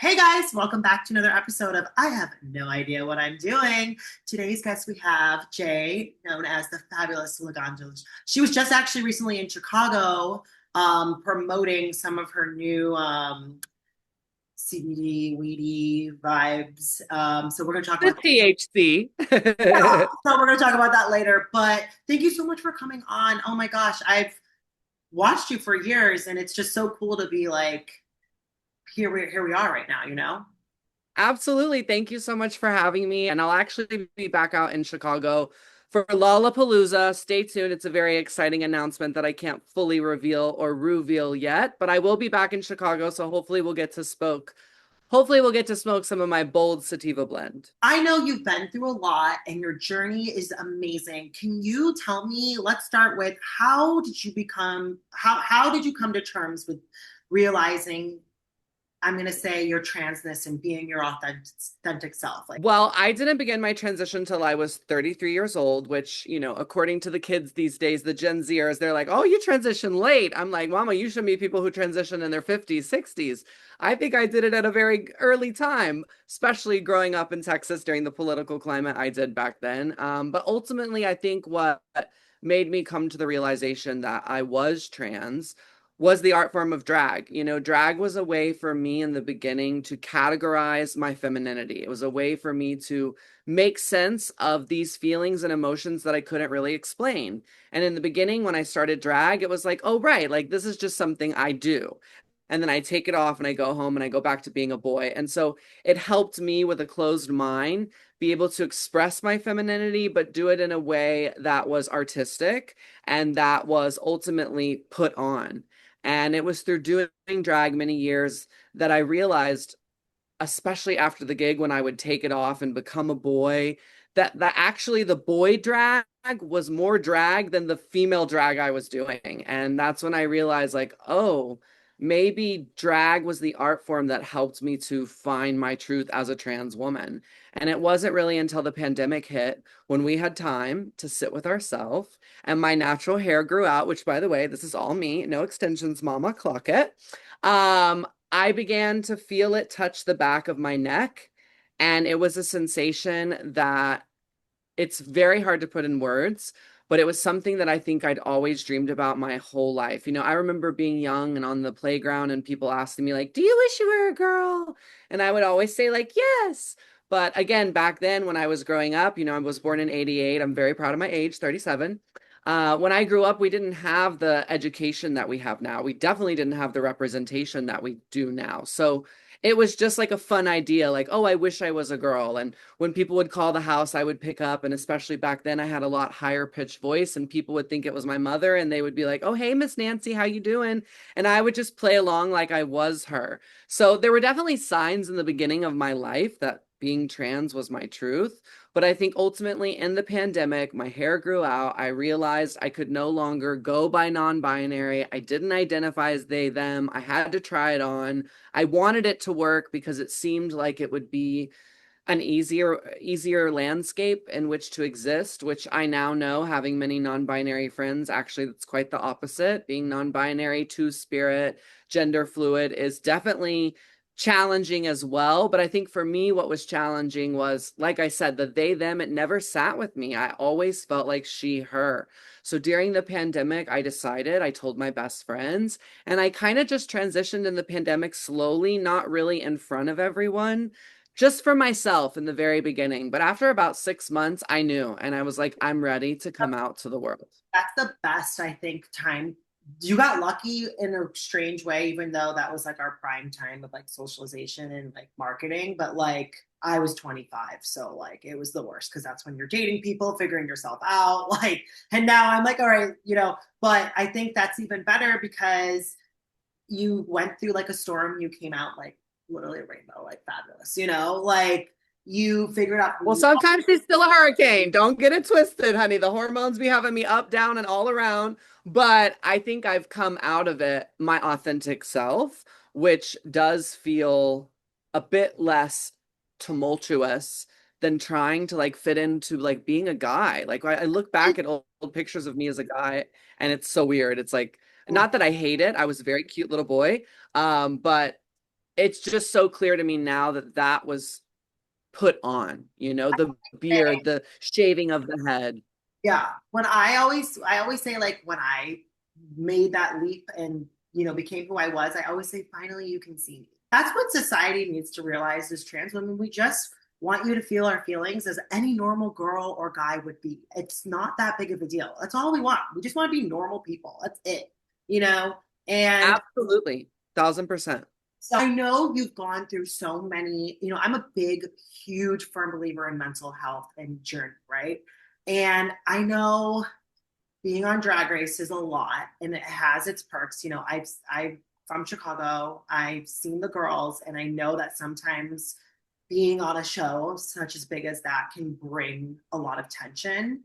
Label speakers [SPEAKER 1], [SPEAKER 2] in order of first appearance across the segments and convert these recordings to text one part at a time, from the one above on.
[SPEAKER 1] Hey guys, welcome back to another episode of I Have No Idea What I'm Doing. Today's guest we have Jay, known as the fabulous Laganjaestranja. She was just actually recently in Chicago promoting some of her new CBD, weedy vibes. So we're going to talk
[SPEAKER 2] The
[SPEAKER 1] about
[SPEAKER 2] THC.
[SPEAKER 1] yeah, so we're going to talk about that later. But thank you so much for coming on. Oh my gosh, I've watched you for years, and it's just so cool to be like here we are right now. You know.
[SPEAKER 2] Absolutely. Thank you so much for having me. And I'll actually be back out in Chicago for Lollapalooza. Stay tuned. It's a very exciting announcement that I can't fully reveal yet, but I will be back in Chicago. So hopefully we'll get to smoke some of my bold sativa blend.
[SPEAKER 1] I know you've been through a lot and your journey is amazing. Can you tell me, let's start with how did you come to terms with realizing I'm going to say your transness and being your authentic self? Like,
[SPEAKER 2] Well, I didn't begin my transition till I was 33 years old, which, according to the kids these days, the Gen Zers, they're like, oh, you transition late. I'm like, Mama, you should meet people who transition in their 50s, 60s. I think I did it at a very early time, especially growing up in Texas during the political climate I did back then. But ultimately, I think what made me come to the realization that I was trans was the art form of drag. Drag was a way for me in the beginning to categorize my femininity. It was a way for me to make sense of these feelings and emotions that I couldn't really explain. And in the beginning, when I started drag, it was like, oh, right, like this is just something I do. And then I take it off and I go home and I go back to being a boy. And so it helped me with a closed mind be able to express my femininity, but do it in a way that was artistic and that was ultimately put on. And it was through doing drag many years that I realized, especially after the gig, when I would take it off and become a boy, that actually the boy drag was more drag than the female drag I was doing. And that's when I realized, like, oh, maybe drag was the art form that helped me to find my truth as a trans woman. And it wasn't really until the pandemic hit when we had time to sit with ourselves and my natural hair grew out, which, by the way, this is all me, no extensions, mama, clock it. I began to feel it touch the back of my neck. And it was a sensation that it's very hard to put in words, but it was something that I think I'd always dreamed about my whole life. I remember being young and on the playground and people asking me, like, do you wish you were a girl? And I would always say, like, yes. But again, back then when I was growing up, I was born in 88. I'm very proud of my age, 37. When I grew up, we didn't have the education that we have now. We definitely didn't have the representation that we do now. So it was just like a fun idea, like, oh, I wish I was a girl. And when people would call the house, I would pick up. And especially back then, I had a lot higher pitched voice, and people would think it was my mother, and they would be like, oh, hey, Miss Nancy, how you doing? And I would just play along like I was her. So there were definitely signs in the beginning of my life that being trans was my truth. But I think ultimately in the pandemic, my hair grew out. I realized I could no longer go by non binary. I didn't identify as they, them. I had to try it on. I wanted it to work because it seemed like it would be an easier landscape in which to exist, which I now know, having many non-binary friends, actually that's quite the opposite. Being non-binary, two-spirit, gender fluid is definitely challenging as well. But I think for me, what was challenging was, like I said, the they, them, it never sat with me. I always felt like she, her. So during the pandemic, I told my best friends, and I kind of just transitioned in the pandemic slowly, not really in front of everyone, just for myself in the very beginning. But after about 6 months, I knew, and I was like, I'm ready to come out to the world.
[SPEAKER 1] that's the best, I think, time. You got lucky in a strange way, even though that was like our prime time of like socialization and like marketing. But like, I was 25, so like it was the worst because that's when you're dating people, figuring yourself out. Like, and now I'm like, all right, but I think that's even better because you went through like a storm, you came out like literally a rainbow, like fabulous, like you figured out who
[SPEAKER 2] Well,
[SPEAKER 1] you
[SPEAKER 2] sometimes she's still a hurricane. Don't get it twisted, honey. The hormones be having me up, down, and all around. But I think I've come out of it my authentic self, which does feel a bit less tumultuous than trying to like fit into like being a guy. Like I look back at old pictures of me as a guy, and it's so weird. It's like,
[SPEAKER 1] are.
[SPEAKER 2] not that I hate it. I was a very cute little boy. But it's just so clear to me now that that was put on, the beard, the shaving of the head.
[SPEAKER 1] Yeah. I always say like when I made that leap and, became who I was, I always say, finally, you can see me. That's what society needs to realize as trans women. We just want you to feel our feelings as any normal girl or guy would be. It's not that big of a deal. That's all we want. We just want to be normal people. That's it, you know? And
[SPEAKER 2] Absolutely. 1000%.
[SPEAKER 1] so I know you've gone through so many, I'm a big, huge, firm believer in mental health and journey, right? And I know being on Drag Race is a lot and it has its perks. I've from Chicago, I've seen the girls, and I know that sometimes being on a show such as big as that can bring a lot of tension.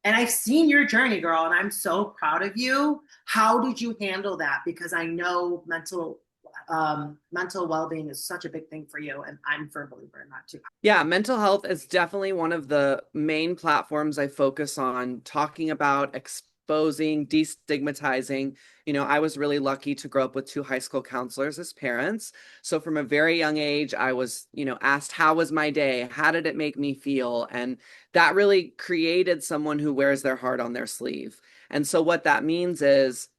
[SPEAKER 1] And I've seen your journey, girl, and I'm so proud of you. How did you handle that? Because I know mental well-being is such a big thing for you, and I'm a firm believer in that too.
[SPEAKER 2] Yeah, mental health is definitely one of the main platforms I focus on talking about, exposing, destigmatizing. I was really lucky to grow up with two high school counselors as parents. So from a very young age, I was, asked, how was my day? How did it make me feel? And that really created someone who wears their heart on their sleeve. And so what that means is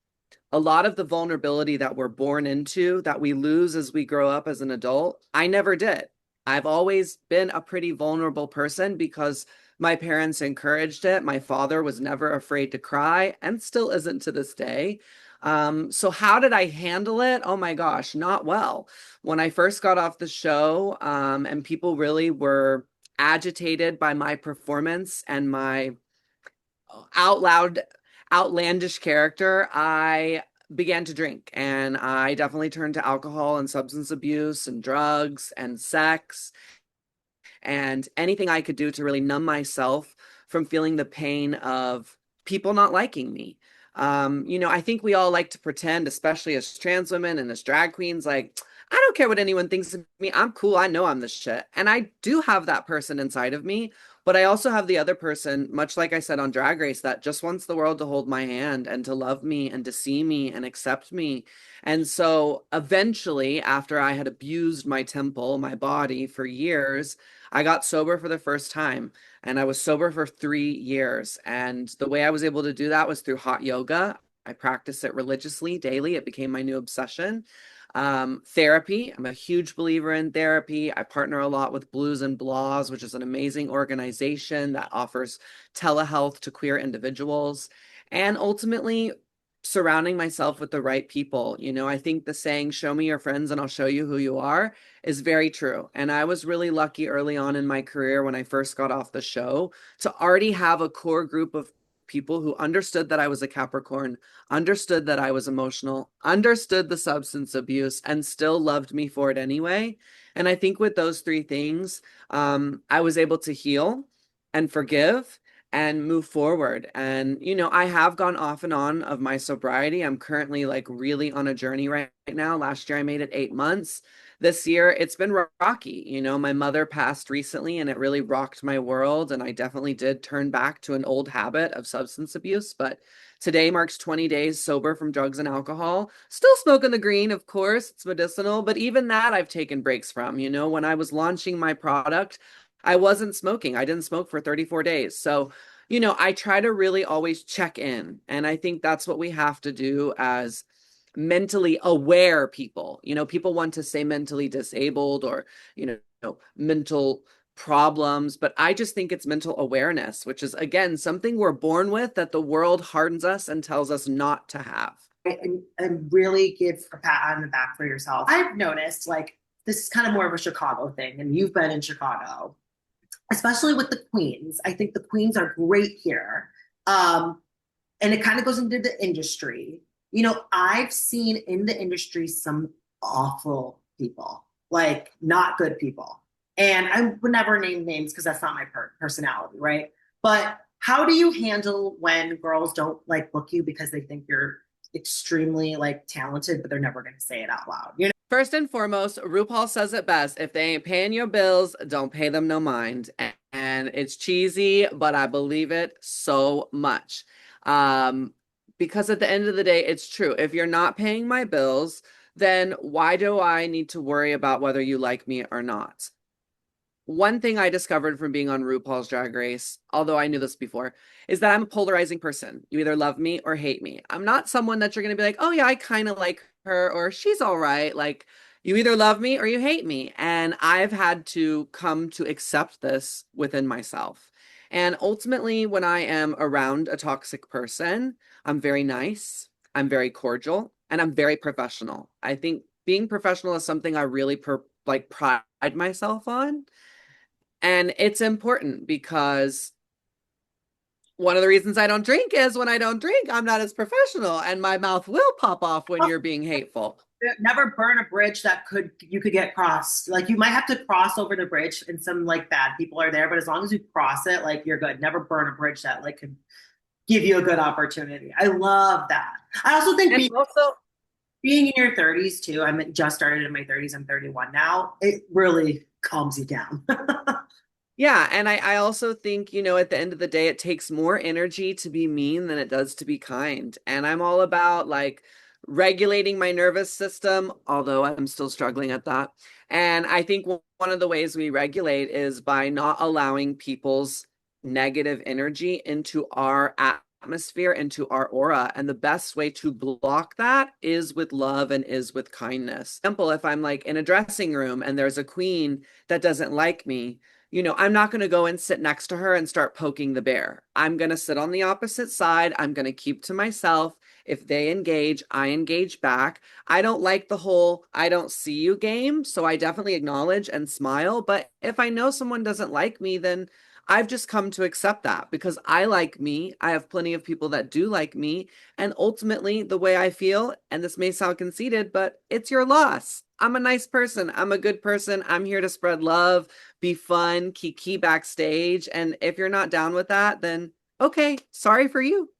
[SPEAKER 2] a lot of the vulnerability that we're born into, that we lose as we grow up as an adult, I never did. I've always been a pretty vulnerable person because my parents encouraged it. My father was never afraid to cry and still isn't to this day. So how did I handle it? Oh my gosh, not well. When I first got off the show, and people really were agitated by my performance and my out loud, outlandish character, I began to drink, and I definitely turned to alcohol and substance abuse and drugs and sex and anything I could do to really numb myself from feeling the pain of people not liking me. I think we all like to pretend, especially as trans women and as drag queens, like, I don't care what anyone thinks of me. I'm cool. I know I'm the shit. And I do have that person inside of me. But I also have the other person, much like I said on Drag Race, that just wants the world to hold my hand and to love me and to see me and accept me. And so eventually, after I had abused my temple, my body for years, I got sober for the first time, and I was sober for 3 years. And the way I was able to do that was through hot yoga. I practice it religiously daily. It became my new obsession. Therapy. I'm a huge believer in therapy. I partner a lot with Blues and Blahs, which is an amazing organization that offers telehealth to queer individuals. And ultimately, surrounding myself with the right people. I think the saying, show me your friends and I'll show you who you are, is very true. And I was really lucky early on in my career when I first got off the show to already have a core group of people who understood that I was a Capricorn, understood that I was emotional, understood the substance abuse, and still loved me for it anyway. And I think with those three things, I was able to heal and forgive and move forward. And, I have gone off and on of my sobriety. I'm currently like really on a journey right now. Last year, I made it 8 months. This year, it's been rocky. My mother passed recently and it really rocked my world. And I definitely did turn back to an old habit of substance abuse. But today marks 20 days sober from drugs and alcohol. Still smoking the green, of course, it's medicinal. But even that I've taken breaks from. When I was launching my product, I wasn't smoking. I didn't smoke for 34 days. So, I try to really always check in. And I think that's what we have to do as mentally aware people. People want to say mentally disabled or, mental problems, but I just think it's mental awareness, which is, again, something we're born with that the world hardens us and tells us not to have.
[SPEAKER 1] And really give a pat on the back for yourself. I've noticed like this is kind of more of a Chicago thing, and you've been in Chicago, especially with the queens. I think the queens are great here. And it kind of goes into the industry. I've seen in the industry some awful people, like not good people. And I would never name names because that's not my personality, right? But how do you handle when girls don't like book you because they think you're extremely like talented, but they're never going to say it out loud?
[SPEAKER 2] First and foremost, RuPaul says it best. If they ain't paying your bills, don't pay them no mind. And it's cheesy, but I believe it so much. Because at the end of the day, it's true. If you're not paying my bills, then why do I need to worry about whether you like me or not? One thing I discovered from being on RuPaul's Drag Race, although I knew this before, is that I'm a polarizing person. You either love me or hate me. I'm not someone that you're going to be like, oh, yeah, I kind of like her or she's all right. Like, you either love me or you hate me. And I've had to come to accept this within myself. And ultimately, when I am around a toxic person, I'm very nice, I'm very cordial, and I'm very professional. I think being professional is something I really like pride myself on. And it's important because one of the reasons I don't drink is when I don't drink, I'm not as professional and my mouth will pop off when you're being hateful.
[SPEAKER 1] Never burn a bridge that could you could get crossed. Like you might have to cross over the bridge and some like bad people are there, but as long as you cross it, like you're good. Never burn a bridge that like could give you a good opportunity. I love that. I also think
[SPEAKER 2] And also,
[SPEAKER 1] being in your 30s too. I'm just started in my 30s. I'm 31 now. It really calms you down.
[SPEAKER 2] yeah, and I also think, at the end of the day, it takes more energy to be mean than it does to be kind. And I'm all about like regulating my nervous system, although I'm still struggling at that. And I think one of the ways we regulate is by not allowing people's negative energy into our atmosphere, into our aura. And the best way to block that is with love and is with kindness. Example, if I'm like in a dressing room and there's a queen that doesn't like me, I'm not going to go and sit next to her and start poking the bear. I'm going to sit on the opposite side. I'm going to keep to myself. If they engage, I engage back. I don't like the whole I don't see you game. So I definitely acknowledge and smile. But if I know someone doesn't like me, then I've just come to accept that because I like me. I have plenty of people that do like me. And ultimately, the way I feel, and this may sound conceited, but it's your loss. I'm a nice person. I'm a good person. I'm here to spread love, be fun, kiki backstage. And if you're not down with that, then okay, sorry for you.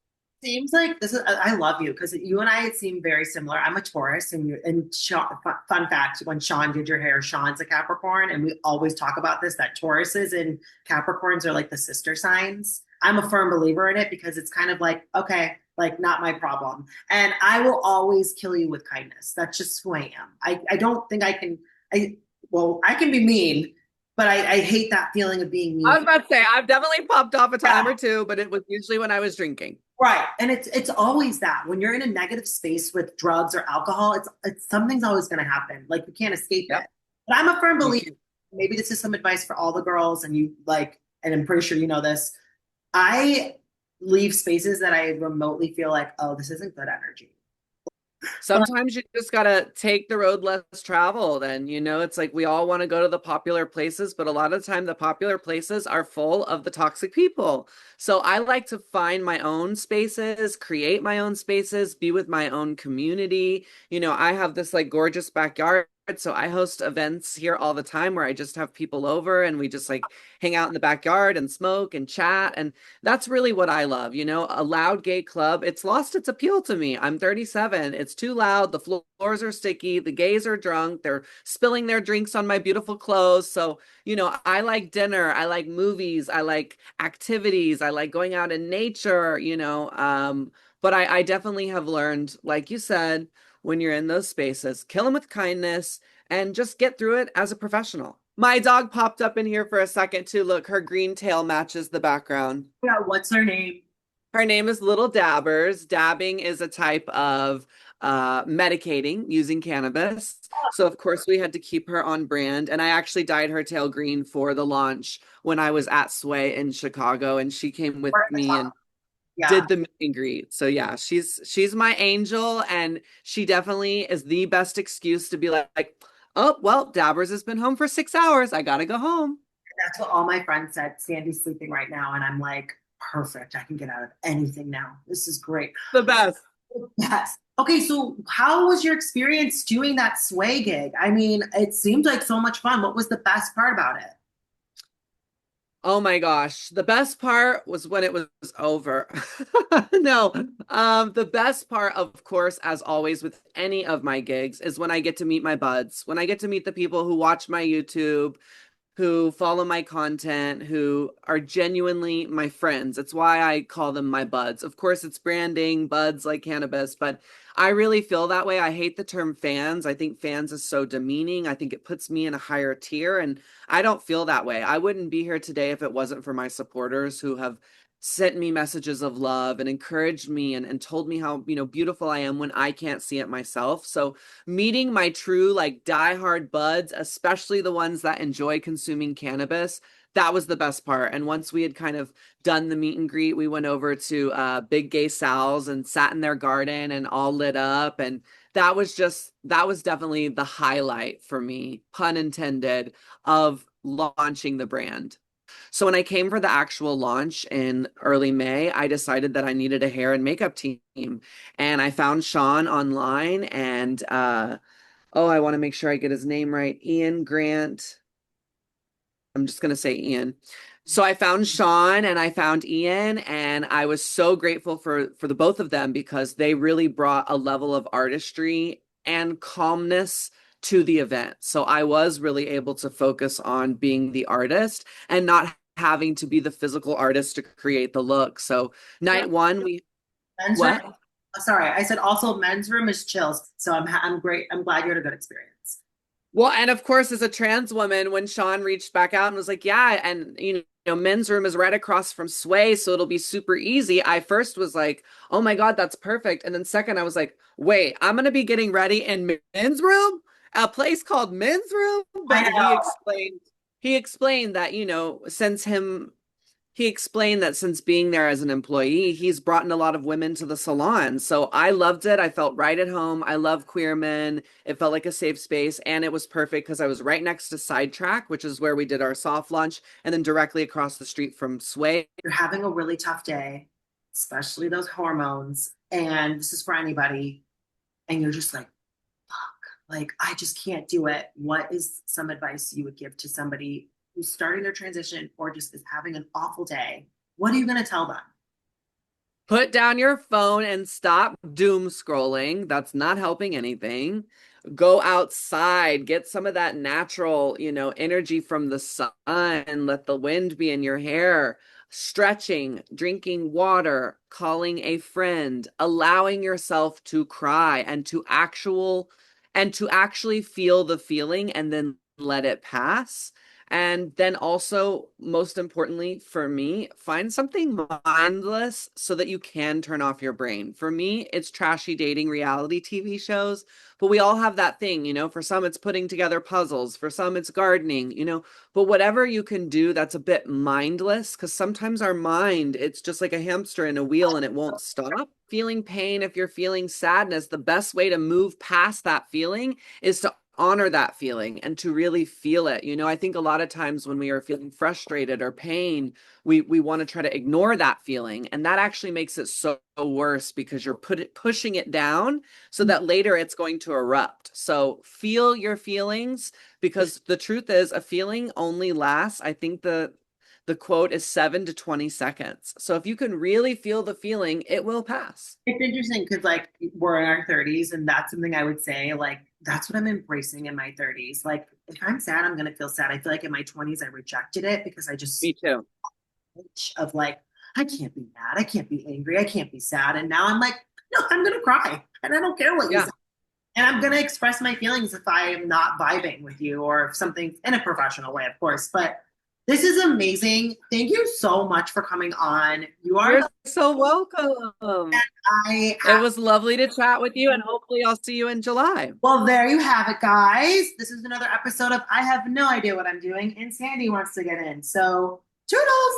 [SPEAKER 1] Seems like this is. I love you because you and I seem very similar. I'm a Taurus, and Sean, fun fact: when Sean did your hair, Sean's a Capricorn, and we always talk about this that Tauruses and Capricorns are like the sister signs. I'm a firm believer in it because it's kind of like okay, like not my problem, and I will always kill you with kindness. That's just who I am. I don't think I can. I can be mean, but I hate that feeling of being
[SPEAKER 2] I
[SPEAKER 1] mean.
[SPEAKER 2] was about to say, I've definitely popped off a time
[SPEAKER 1] Yeah.
[SPEAKER 2] or two, but it was usually when I was drinking.
[SPEAKER 1] Right. And it's always that when you're in a negative space with drugs or alcohol, it's something's always going to happen. Like you can't escape
[SPEAKER 2] Yep.
[SPEAKER 1] it. But I'm a firm
[SPEAKER 2] Me
[SPEAKER 1] believer.
[SPEAKER 2] too.
[SPEAKER 1] Maybe this is some advice for all the girls and you like and I'm pretty sure you know this. I leave spaces that I remotely feel like, oh, this isn't good energy. But
[SPEAKER 2] Sometimes you just gotta take the road less traveled. And it's like we all want to go to the popular places, but a lot of the time the popular places are full of the toxic people. So I like to find my own spaces, create my own spaces, be with my own community. I have this like gorgeous backyard. So I host events here all the time where I just have people over and we just like hang out in the backyard and smoke and chat. And that's really what I love. A loud gay club. It's lost its appeal to me. I'm 37. It's too loud. The floors are sticky. The gays are drunk. They're spilling their drinks on my beautiful clothes. So, I like dinner. I like movies. I like activities. I like going out in nature. But I definitely have learned, like you said, when you're in those spaces, kill them with kindness and just get through it as a professional. My dog popped up in here for a second too. Look, her green tail matches the background.
[SPEAKER 1] yeah, what's her name?
[SPEAKER 2] Her name is Little Dabbers. Dabbing is a type of medicating using cannabis. So, of course, we had to keep her on brand. And I actually dyed her tail green for the launch when I was at Sway in Chicago. And she came with me and
[SPEAKER 1] Yeah.
[SPEAKER 2] did the meet and greet. So yeah, she's my angel, and she definitely is the best excuse to be like, oh well, Dabbers has been home for 6 hours. I gotta go home.
[SPEAKER 1] That's what all my friends said. Sandy's sleeping right now. And I'm like, perfect. I can get out of anything now. This is great.
[SPEAKER 2] The best.
[SPEAKER 1] Yes. Okay, so how was your experience doing that sway gig? I mean, it seemed like so much fun. What was the best part about it?
[SPEAKER 2] Oh my gosh. The best part was when it was over. No, the best part, of course, as always with any of my gigs, is when I get to meet my buds, when I get to meet the people who watch my YouTube, who follow my content, who are genuinely my friends. It's why I call them my buds. Of course, it's branding, buds like cannabis, but I really feel that way. I hate the term fans. I think fans is so demeaning. I think it puts me in a higher tier, and I don't feel that way. I wouldn't be here today if it wasn't for my supporters who have sent me messages of love and encouraged me and told me how, beautiful I am when I can't see it myself. So meeting my true like diehard buds, especially the ones that enjoy consuming cannabis, that was the best part. And once we had kind of done the meet and greet, we went over to Big Gay Sal's and sat in their garden and all lit up. And that was definitely the highlight for me, pun intended, of launching the brand. So when I came for the actual launch in early May, I decided that I needed a hair and makeup team. And I found Sean online and oh, I want to make sure I get his name right. Ian Grant. I'm just going to say Ian. So I found Sean and I found Ian, and I was so grateful for the both of them because they really brought a level of artistry and calmness to the event. So I was really able to focus on being the artist and not having to be the physical artist to create the look. So
[SPEAKER 1] Yeah.
[SPEAKER 2] night one, we
[SPEAKER 1] Men's room.
[SPEAKER 2] what?
[SPEAKER 1] Sorry, I said also men's room is chills. So I'm great. I'm glad you had a good experience.
[SPEAKER 2] Well, and of course, as a trans woman, when Sean reached back out and was like, yeah, and men's room is right across from Sway, so it'll be super easy. I first was like, oh my God, that's perfect. And then second, I was like, wait, I'm gonna be getting ready in men's room, a place called men's room.
[SPEAKER 1] I
[SPEAKER 2] But
[SPEAKER 1] know.
[SPEAKER 2] he explained that, he explained that since being there as an employee, he's brought in a lot of women to the salon. So I loved it. I felt right at home. I love queer men. It felt like a safe space. And it was perfect because I was right next to Sidetrack, which is where we did our soft launch, and then directly across the street from Sway.
[SPEAKER 1] You're having a really tough day, especially those hormones. And this is for anybody. And you're just like, like, I just can't do it. What is some advice you would give to somebody who's starting their transition or just is having an awful day? What are you going to tell them?
[SPEAKER 2] Put down your phone and stop doom scrolling. That's not helping anything. Go outside, get some of that natural, energy from the sun, let the wind be in your hair. Stretching, drinking water, calling a friend, allowing yourself to cry and to actually feel the feeling and then let it pass. And then also, most importantly for me, find something mindless so that you can turn off your brain. For me, it's trashy dating reality TV shows, but we all have that thing, for some it's putting together puzzles, for some it's gardening, but whatever you can do that's a bit mindless, because sometimes our mind, it's just like a hamster in a wheel and it won't stop. Feeling pain, if you're feeling sadness, the best way to move past that feeling is to honor that feeling and to really feel it. I think a lot of times when we are feeling frustrated or pain, we want to try to ignore that feeling, and that actually makes it so worse because you're pushing it down so that later it's going to erupt. So feel your feelings, because the truth is a feeling only lasts, I think the quote is 7 to 20 seconds. So if you can really feel the feeling, it will pass.
[SPEAKER 1] It's interesting because like we're in our 30s, and that's something I would say, like, that's what I'm embracing in my 30s. Like, if I'm sad, I'm gonna feel sad. I feel like in my 20s I rejected it because I just
[SPEAKER 2] Me too.
[SPEAKER 1] of like, I can't be mad, I can't be angry, I can't be sad. And now I'm like, no, I'm gonna cry. And I don't care what you
[SPEAKER 2] Yeah.
[SPEAKER 1] say. And I'm gonna express my feelings if I am not vibing with you, or if something in a professional way, of course. But this is amazing. Thank you so much for coming on. You are
[SPEAKER 2] You're
[SPEAKER 1] the
[SPEAKER 2] so welcome.
[SPEAKER 1] I
[SPEAKER 2] It
[SPEAKER 1] have.
[SPEAKER 2] was lovely to chat with you, and hopefully, I'll see you in July.
[SPEAKER 1] Well, there you have it, guys. This is another episode of I Have No Idea What I'm Doing, and Sandy wants to get in. So, toodles.